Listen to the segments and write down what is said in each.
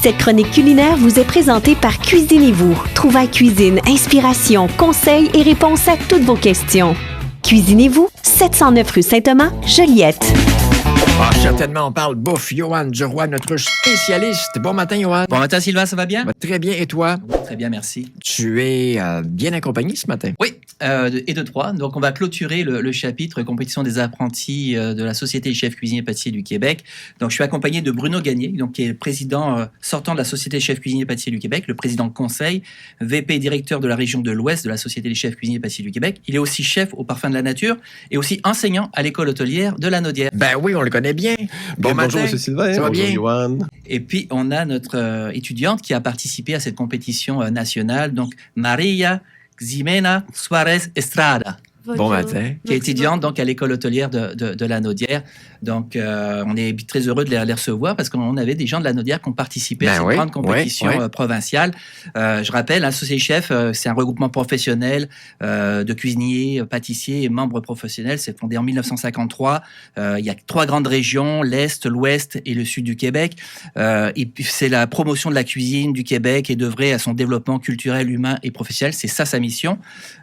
Cette chronique culinaire vous est présentée par Cuisinez-vous. Trouvailles cuisine, inspiration, conseils et réponses à toutes vos questions. Cuisinez-vous, 709 rue Saint-Thomas, Joliette. Ah, certainement, on parle bouffe. Johan Duroy, notre spécialiste. Bon matin, Johan. Bon matin, Sylvain, ça va bien? Très bien, et toi? Très bien, merci. Tu es bien accompagné ce matin? Oui, et de trois. Donc, on va clôturer le chapitre compétition des apprentis de la Société des chefs cuisiniers pâtissiers du Québec. Donc, je suis accompagné de Bruno Gagné, donc, qui est le président sortant de la Société des chefs cuisiniers pâtissiers du Québec, le président conseil, VP et directeur de la région de l'Ouest de la Société des chefs cuisiniers pâtissiers du Québec. Il est aussi chef au Parfum de la Nature et aussi enseignant à l'école hôtelière de la Naudière. Ben oui, on le connaît bien. Bon bonjour, M. Sylvain. Ça va bien? Bonjour, Johan. Et puis, on a notre étudiante qui a participé à cette compétition nationale, donc Maria Ximena Suarez Estrada. Bon matin. Qui est étudiante donc, à l'école hôtelière de la Naudière. Donc, on est très heureux de les recevoir parce qu'on avait des gens de la Naudière qui ont participé à cette grande compétition provinciale. Je rappelle, Société Chef, c'est un regroupement professionnel de cuisiniers, pâtissiers et membres professionnels. C'est fondé en 1953. Il y a 3 grandes régions, l'Est, l'Ouest et le Sud du Québec. Et puis, c'est la promotion de la cuisine du Québec et d'œuvrer à son développement culturel, humain et professionnel. C'est ça sa mission.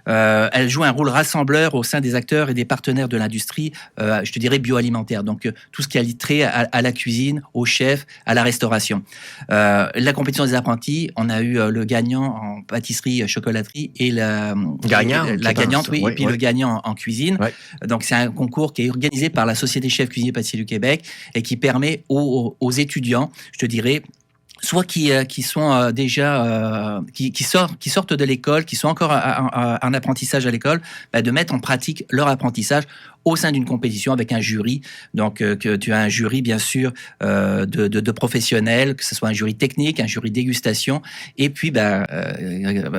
Elle joue un rôle rassembleur au sein des acteurs et des partenaires de l'industrie, je te dirais bioalimentaire. Donc, tout ce qui a trait à la cuisine, au chef, à la restauration. La compétition des apprentis, on a eu le gagnant en pâtisserie, chocolaterie et la gagnante, oui, et puis le gagnant en cuisine. Ouais. Donc, c'est un concours qui est organisé par la Société chefs cuisiniers pâtissiers du Québec et qui permet aux étudiants, je te dirais, soit qui sont déjà qui sortent de l'école, qui sont encore en apprentissage à l'école, de mettre en pratique leur apprentissage au sein d'une compétition avec un jury. Donc, que tu as un jury, bien sûr, de professionnels, que ce soit un jury technique, un jury dégustation. Et puis,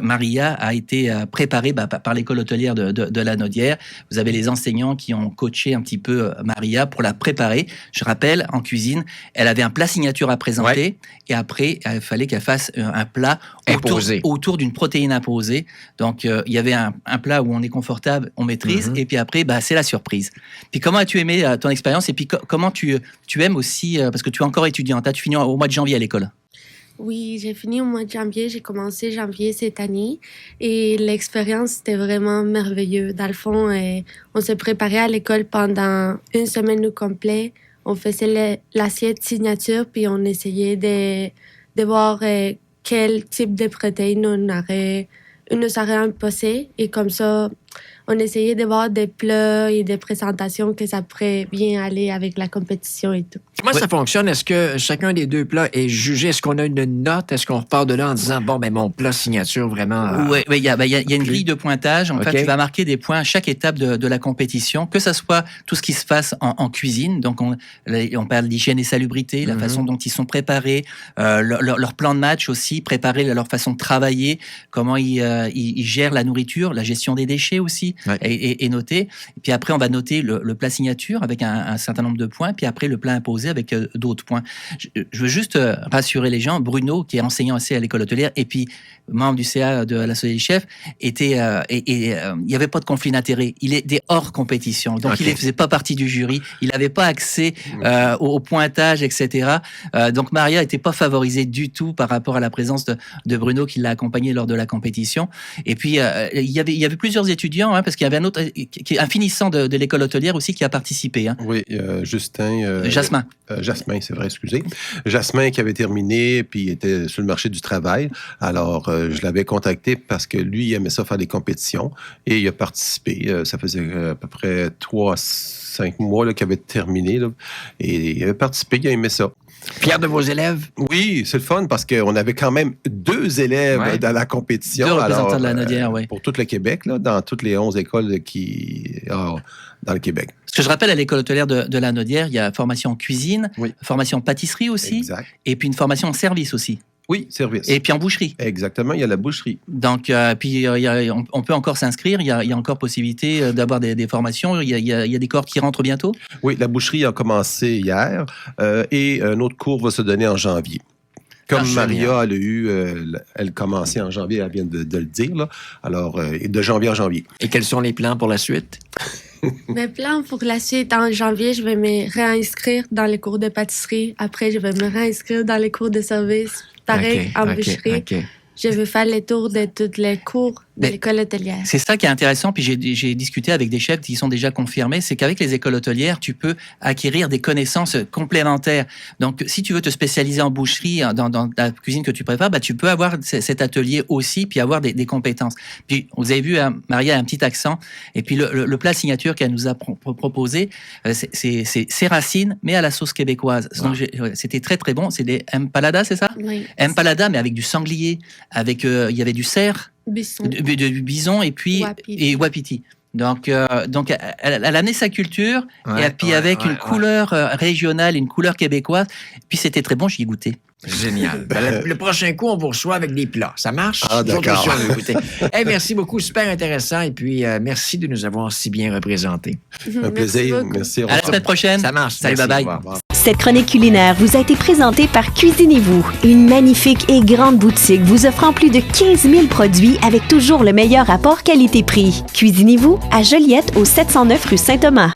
Maria a été préparée par l'école hôtelière de la Naudière. Vous avez les enseignants qui ont coaché un petit peu Maria pour la préparer. Je rappelle, en cuisine, elle avait un plat signature à présenter et après, il fallait qu'elle fasse un plat autour d'une protéine imposée. Donc, il y avait un plat où on est confortable, on maîtrise, et puis après, c'est la surprise. Puis comment as-tu aimé ton expérience et puis comment tu aimes aussi, parce que tu es encore étudiante, tu finis au mois de janvier à l'école? Oui, j'ai fini au mois de janvier, j'ai commencé janvier cette année et l'expérience c'était vraiment merveilleux. Dans le fond, on se préparait à l'école pendant une semaine au complet. On faisait l'assiette signature puis on essayait de voir quel type de protéines on nous aurait imposé et comme ça, on essayait de voir des plats et des présentations que ça pourrait bien aller avec la compétition et tout. Comment ça fonctionne? Est-ce que chacun des 2 plats est jugé? Est-ce qu'on a une note? Est-ce qu'on repart de là en disant, mon plat signature, vraiment... Oui, il y a une grille de pointage. En fait, tu vas marquer des points à chaque étape de la compétition, que ce soit tout ce qui se passe en cuisine. Donc, on parle d'hygiène et salubrité, la façon dont ils sont préparés, leur plan de match aussi, préparer leur façon de travailler, comment ils gèrent la nourriture, la gestion des déchets aussi. Et noté. Et puis après, on va noter le plat signature avec un certain nombre de points, puis après, le plat imposé avec d'autres points. Je veux juste rassurer les gens. Bruno, qui est enseignant aussi à l'école hôtelière, et puis membre du CA de la Société des chefs, il n'y avait pas de conflit d'intérêt. Il était hors compétition. Donc, il ne faisait pas partie du jury. Il n'avait pas accès au pointage, etc. Donc, Maria n'était pas favorisée du tout par rapport à la présence de Bruno qui l'a accompagné lors de la compétition. Et puis, il y avait plusieurs étudiants, parce qu'il y avait un finissant de l'école hôtelière aussi qui a participé. Oui, Jasmin. Jasmin, c'est vrai, excusez. Jasmin qui avait terminé puis était sur le marché du travail. Alors, je l'avais contacté parce que lui, il aimait ça faire des compétitions et il a participé. Ça faisait à peu près 3-5 mois qu'il avait terminé. Là, et il avait participé, il aimait ça. Fier de vos élèves? Oui, c'est le fun parce qu'on avait quand même 2 élèves dans la compétition. 2 représentants de la Naudière, pour tout le Québec, là, dans toutes les 11 écoles dans le Québec. Ce que je rappelle, à l'école hôtelière de la Naudière, il y a formation en cuisine, formation en pâtisserie aussi, et puis une formation en service aussi. Oui, service. Et puis en boucherie. Exactement, il y a la boucherie. Donc, puis on peut encore s'inscrire, il y a encore possibilité d'avoir des formations, il y a des cohortes qui rentrent bientôt? Oui, la boucherie a commencé hier et un autre cours va se donner en janvier. Comme Maria, elle commençait en janvier, elle vient de le dire, là. Alors, de janvier en janvier. Et quels sont les plans pour la suite? Mes plans pour la suite, en janvier, je vais me réinscrire dans les cours de pâtisserie. Après, je vais me réinscrire dans les cours de service. Pareil, en boucherie. Je veux faire les tours de tous les cours de l'école hôtelière. C'est ça qui est intéressant, puis j'ai discuté avec des chefs qui sont déjà confirmés, c'est qu'avec les écoles hôtelières, tu peux acquérir des connaissances complémentaires. Donc, si tu veux te spécialiser en boucherie, dans la cuisine que tu prépares, tu peux avoir cet atelier aussi, puis avoir des compétences. Puis, vous avez vu, Maria a un petit accent, et puis le plat signature qu'elle nous a proposé, c'est racines, mais à la sauce québécoise. Donc, c'était très, très bon. C'est des empaladas, c'est ça? Oui. Empaladas, mais avec du sanglier, avec il y avait du cerf, du bison et puis wapiti. Donc elle a amené sa culture et puis avec une couleur régionale, une couleur québécoise. Puis c'était très bon, j'y ai goûté. Génial. Le prochain coup, on vous reçoit avec des plats. Ça marche? Ah, d'accord. Hey, merci beaucoup, super intéressant. Et puis, merci de nous avoir si bien représentés. Un plaisir. Merci. À la semaine prochaine. Ça marche. Salut, bye-bye. Cette chronique culinaire vous a été présentée par Cuisinez-vous, une magnifique et grande boutique vous offrant plus de 15 000 produits avec toujours le meilleur rapport qualité-prix. Cuisinez-vous à Joliette au 709 rue Saint-Thomas.